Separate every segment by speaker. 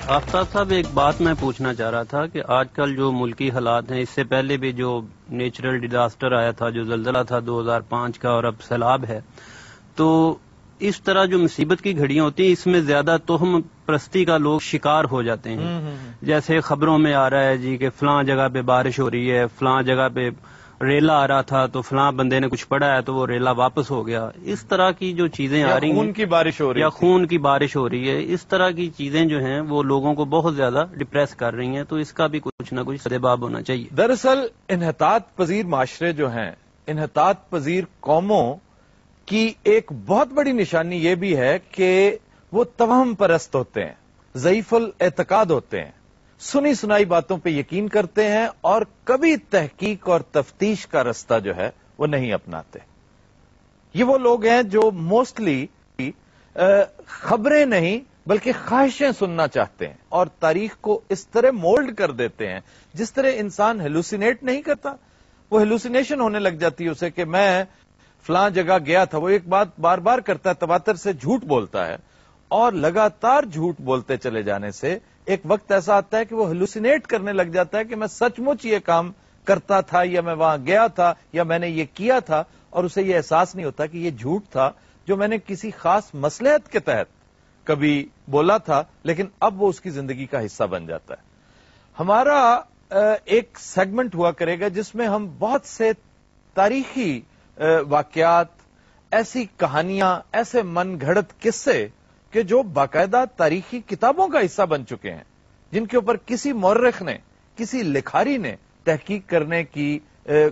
Speaker 1: آفتاب صاحب، ایک بات میں پوچھنا چاہ رہا تھا کہ آج کل جو ملکی حالات ہیں، اس سے پہلے بھی جو نیچرل ڈیزاسٹر آیا تھا، جو زلزلہ تھا 2005 کا، اور اب سیلاب ہے، تو اس طرح جو مصیبت کی گھڑیاں ہوتی ہیں، اس میں زیادہ توہم پرستی کا لوگ شکار ہو جاتے ہیں. جیسے خبروں میں آ رہا ہے جی کہ فلاں جگہ پہ بارش ہو رہی ہے، فلاں جگہ پہ ریلا آ رہا تھا تو فلاں بندے نے کچھ پڑھا ہے تو وہ ریلا واپس ہو گیا. اس طرح کی جو چیزیں آ رہی ہیں،
Speaker 2: خون کی بارش ہو رہی
Speaker 1: یا خون کی بارش ہو رہی ہے، اس طرح کی چیزیں جو ہیں وہ لوگوں کو بہت زیادہ ڈپریس کر رہی ہیں. تو اس کا بھی کچھ نہ کچھ سدباب ہونا چاہیے.
Speaker 2: دراصل انحطاط پذیر معاشرے جو ہیں، انحطاط پذیر قوموں کی ایک بہت بڑی نشانی یہ بھی ہے کہ وہ توہم پرست ہوتے ہیں، ضعیف الاعتقاد ہوتے ہیں، سنی سنائی باتوں پہ یقین کرتے ہیں اور کبھی تحقیق اور تفتیش کا رستہ جو ہے وہ نہیں اپناتے. یہ وہ لوگ ہیں جو موسٹلی خبریں نہیں بلکہ خواہشیں سننا چاہتے ہیں اور تاریخ کو اس طرح مولڈ کر دیتے ہیں جس طرح انسان ہیلوسینیٹ نہیں کرتا. وہ ہیلوسینیشن ہونے لگ جاتی ہے اسے کہ میں فلاں جگہ گیا تھا. وہ ایک بات بار بار کرتا ہے، تواتر سے جھوٹ بولتا ہے، اور لگاتار جھوٹ بولتے چلے جانے سے ایک وقت ایسا آتا ہے کہ وہ ہیلوسینیٹ کرنے لگ جاتا ہے کہ میں سچ مچ یہ کام کرتا تھا، یا میں وہاں گیا تھا، یا میں نے یہ کیا تھا، اور اسے یہ احساس نہیں ہوتا کہ یہ جھوٹ تھا جو میں نے کسی خاص مصلحت کے تحت کبھی بولا تھا، لیکن اب وہ اس کی زندگی کا حصہ بن جاتا ہے. ہمارا ایک سیگمنٹ ہوا کرے گا جس میں ہم بہت سے تاریخی واقعات، ایسی کہانیاں، ایسے من گھڑت قصے کہ جو باقاعدہ تاریخی کتابوں کا حصہ بن چکے ہیں، جن کے اوپر کسی مورخ نے، کسی لکھاری نے تحقیق کرنے کی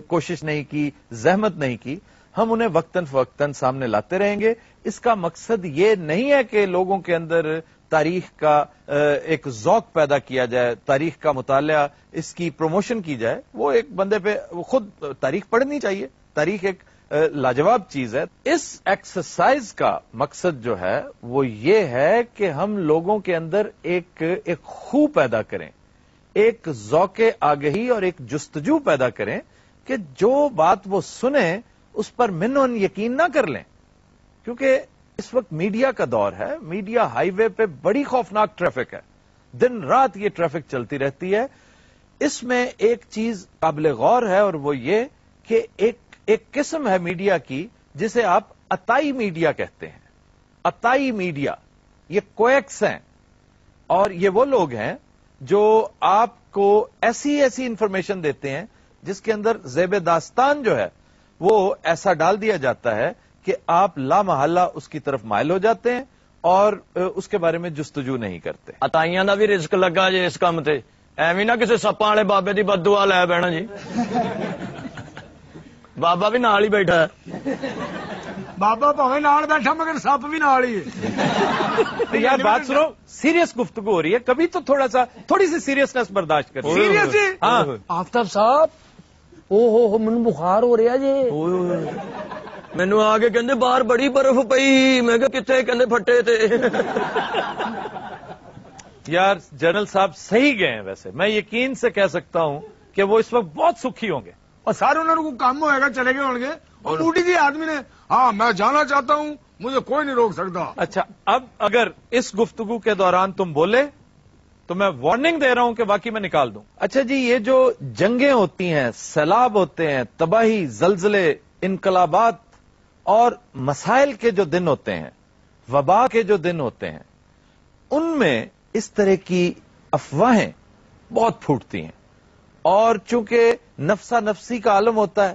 Speaker 2: کوشش نہیں کی، زحمت نہیں کی، ہم انہیں وقتاً فوقتاً سامنے لاتے رہیں گے. اس کا مقصد یہ نہیں ہے کہ لوگوں کے اندر تاریخ کا ایک ذوق پیدا کیا جائے، تاریخ کا مطالعہ، اس کی پروموشن کی جائے. وہ ایک بندے پہ خود تاریخ پڑھنی چاہیے، تاریخ ایک لاجواب چیز ہے. اس ایکسرسائز کا مقصد جو ہے وہ یہ ہے کہ ہم لوگوں کے اندر ایک خو پیدا کریں، ایک ذوق آگہی اور ایک جستجو پیدا کریں کہ جو بات وہ سنیں اس پر منون یقین نہ کر لیں. کیونکہ اس وقت میڈیا کا دور ہے، میڈیا ہائی وے پہ بڑی خوفناک ٹریفک ہے، دن رات یہ ٹریفک چلتی رہتی ہے. اس میں ایک چیز قابل غور ہے اور وہ یہ کہ ایک قسم ہے میڈیا کی جسے آپ عطائی میڈیا کہتے ہیں. عطائی میڈیا یہ کویکس ہیں، اور یہ وہ لوگ ہیں جو آپ کو ایسی انفارمیشن دیتے ہیں جس کے اندر زیب داستان جو ہے وہ ایسا ڈال دیا جاتا ہے کہ آپ لا محالہ اس کی طرف مائل ہو جاتے ہیں اور اس کے بارے میں جستجو نہیں کرتے.
Speaker 3: عطائیاں دا بھی رزق لگا جی اس کام تے، ایویں نہ کسی سپاں والے بابے دی بد دعا لے بیٹھنا جی. بابا بھی نال ہی بیٹھا ہے،
Speaker 4: بابا پاویں نال بیٹھا مگر سپ بھی نال ہی ہے.
Speaker 2: یار بات سنو، سیریس گفتگو ہو رہی ہے، کبھی تو تھوڑی سی سیریسنس برداشت کرو.
Speaker 4: سیریس
Speaker 2: ہاں
Speaker 5: آفتاب صاحب، او من بخار ہو رہا جی.
Speaker 3: مینو آ کے کہندے باہر بڑی برف پئی، میں کہ کتنے، کہندے پھٹے تے.
Speaker 2: یار جنرل صاحب صحیح گئے ہیں. ویسے میں یقین سے کہہ سکتا ہوں کہ وہ اس وقت بہت سکھی ہوں گے،
Speaker 4: اور سارے انہوں کو کام ہوئے گا، چلے گئے ہوں گے. اور بوٹی جی آدمی نے ہاں میں جانا چاہتا ہوں، مجھے کوئی نہیں روک سکتا.
Speaker 2: اچھا اب اگر اس گفتگو کے دوران تم بولے تو میں وارننگ دے رہا ہوں کہ واقعی میں نکال دوں. اچھا جی، یہ جو جنگیں ہوتی ہیں، سیلاب ہوتے ہیں، تباہی، زلزلے، انقلابات اور مسائل کے جو دن ہوتے ہیں، وبا کے جو دن ہوتے ہیں، ان میں اس طرح کی افواہیں بہت پھوٹتی ہیں. اور چونکہ نفسا نفسی کا عالم ہوتا ہے،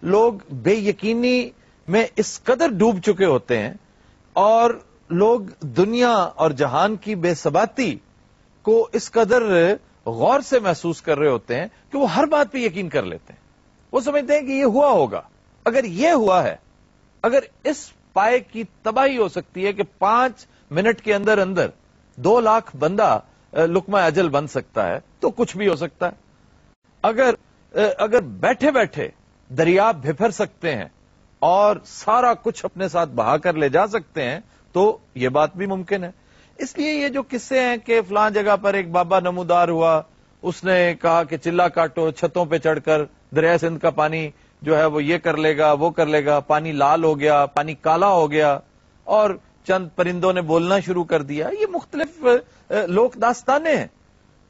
Speaker 2: لوگ بے یقینی میں اس قدر ڈوب چکے ہوتے ہیں اور لوگ دنیا اور جہان کی بے ثباتی کو اس قدر غور سے محسوس کر رہے ہوتے ہیں کہ وہ ہر بات پہ یقین کر لیتے ہیں. وہ سمجھتے ہیں کہ یہ ہوا ہوگا. اگر یہ ہوا ہے، اگر اس پائے کی تباہی ہو سکتی ہے کہ 5 منٹ کے اندر 2 لاکھ بندہ لقمہ اجل بن سکتا ہے، تو کچھ بھی ہو سکتا ہے. اگر بیٹھے بیٹھے دریا بھپر سکتے ہیں اور سارا کچھ اپنے ساتھ بہا کر لے جا سکتے ہیں تو یہ بات بھی ممکن ہے. اس لیے یہ جو قصے ہیں کہ فلاں جگہ پر ایک بابا نمودار ہوا، اس نے کہا کہ چلا کاٹو، چھتوں پہ چڑھ کر دریا سندھ کا پانی جو ہے وہ یہ کر لے گا، وہ کر لے گا، پانی لال ہو گیا، پانی کالا ہو گیا، اور چند پرندوں نے بولنا شروع کر دیا. یہ مختلف لوک داستانیں ہیں.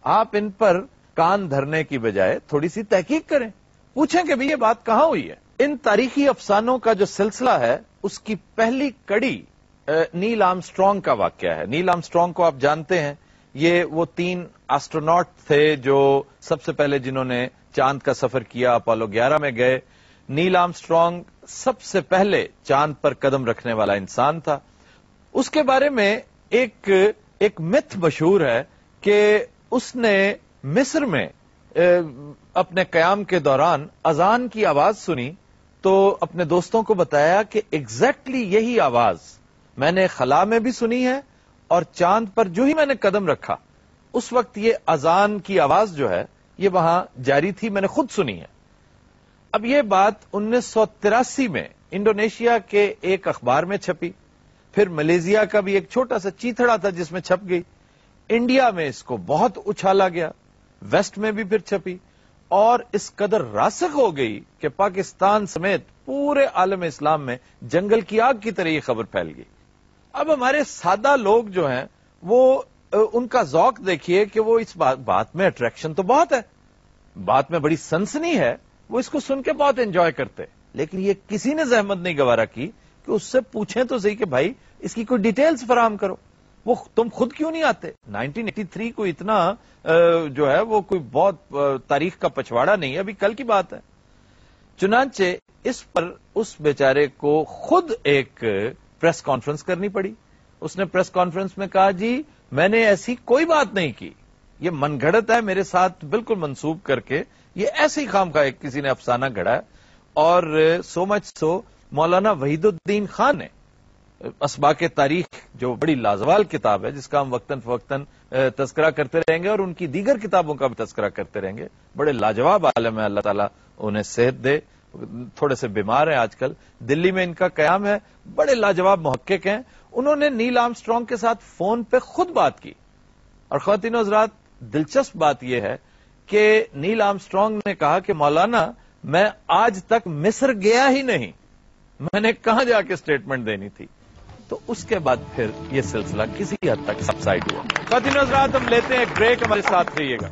Speaker 2: آپ ان پر کان دھرنے کی بجائے تھوڑی سی تحقیق کریں, پوچھیں کہ بھی یہ بات کہاں ہوئی ہے. ان تاریخی افسانوں کا جو سلسلہ ہے اس کی پہلی کڑی نیل آرمسٹرانگ کا واقعہ ہے. نیل آرمسٹرانگ کو آپ جانتے ہیں, یہ وہ 3 ایسٹروناٹ تھے جو سب سے پہلے جنہوں نے چاند کا سفر کیا, اپولو 11 میں گئے. نیل آرمسٹرانگ سب سے پہلے چاند پر قدم رکھنے والا انسان تھا. اس کے بارے میں ایک متھ مشہور ہے کہ اس نے مصر میں اپنے قیام کے دوران اذان کی آواز سنی تو اپنے دوستوں کو بتایا کہ ایگزیکٹلی یہی آواز میں نے خلا میں بھی سنی ہے اور چاند پر جو ہی میں نے قدم رکھا اس وقت یہ اذان کی آواز جو ہے یہ وہاں جاری تھی, میں نے خود سنی ہے. اب یہ بات 1983 میں انڈونیشیا کے ایک اخبار میں چھپی, پھر ملیزیا کا بھی ایک چھوٹا سا چیتھڑا تھا جس میں چھپ گئی. انڈیا میں اس کو بہت اچھالا گیا, ویسٹ میں بھی پھر چھپی اور اس قدر راسخ ہو گئی کہ پاکستان سمیت پورے عالم اسلام میں جنگل کی آگ کی طرح یہ خبر پھیل گئی. اب ہمارے سادہ لوگ جو ہیں وہ ان کا ذوق دیکھیے کہ وہ اس بات میں اٹریکشن تو بہت ہے, بات میں بڑی سنسنی ہے, وہ اس کو سن کے بہت انجوائے کرتے, لیکن یہ کسی نے زحمت نہیں گوارا کی کہ اس سے پوچھیں تو صحیح کہ بھائی اس کی کوئی ڈیٹیلز فراہم کرو. وہ تم خود کیوں نہیں آتے؟ 1983 کو اتنا جو ہے وہ کوئی بہت تاریخ کا پچھواڑا نہیں ہے, ابھی کل کی بات ہے. چنانچہ اس پر اس بیچارے کو خود ایک پریس کانفرنس کرنی پڑی. اس نے پریس کانفرنس میں کہا جی میں نے ایسی کوئی بات نہیں کی, یہ من گھڑت ہے, میرے ساتھ بالکل منسوب کر کے یہ ایسے ہی خام کا ایک کسی نے افسانہ گھڑا ہے. اور سو مچ سو مولانا وحید الدین خان نے اسباق تاریخ جو بڑی لازوال کتاب ہے جس کا ہم وقتاً فوقتاً تذکرہ کرتے رہیں گے اور ان کی دیگر کتابوں کا بھی تذکرہ کرتے رہیں گے, بڑے لاجواب عالم ہے, اللہ تعالیٰ انہیں صحت دے, تھوڑے سے بیمار ہیں آج کل, دلی میں ان کا قیام ہے, بڑے لاجواب محقق ہیں. انہوں نے نیل آرمسٹرانگ کے ساتھ فون پہ خود بات کی. اور خواتین و حضرات دلچسپ بات یہ ہے کہ نیل آرمسٹرانگ نے کہا کہ مولانا میں آج تک مصر گیا ہی نہیں, میں نے کہاں جا کے سٹیٹمنٹ دینی تھی. تو اس کے بعد پھر یہ سلسلہ کسی حد تک سبسائڈ ہوا. خواتین و حضرات ہم لیتے ہیں ایک بریک, ہمارے ساتھ رہیے گا.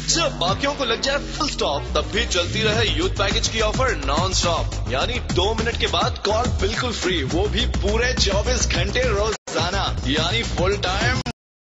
Speaker 6: جب باقیوں کو لگ جائے فل سٹاپ تب بھی چلتی رہے یوتھ پیکج کی آفر نان سٹاپ, یعنی 2 منٹ کے بعد کال بالکل فری, وہ بھی پورے 24 گھنٹے روزانہ, یعنی فل ٹائم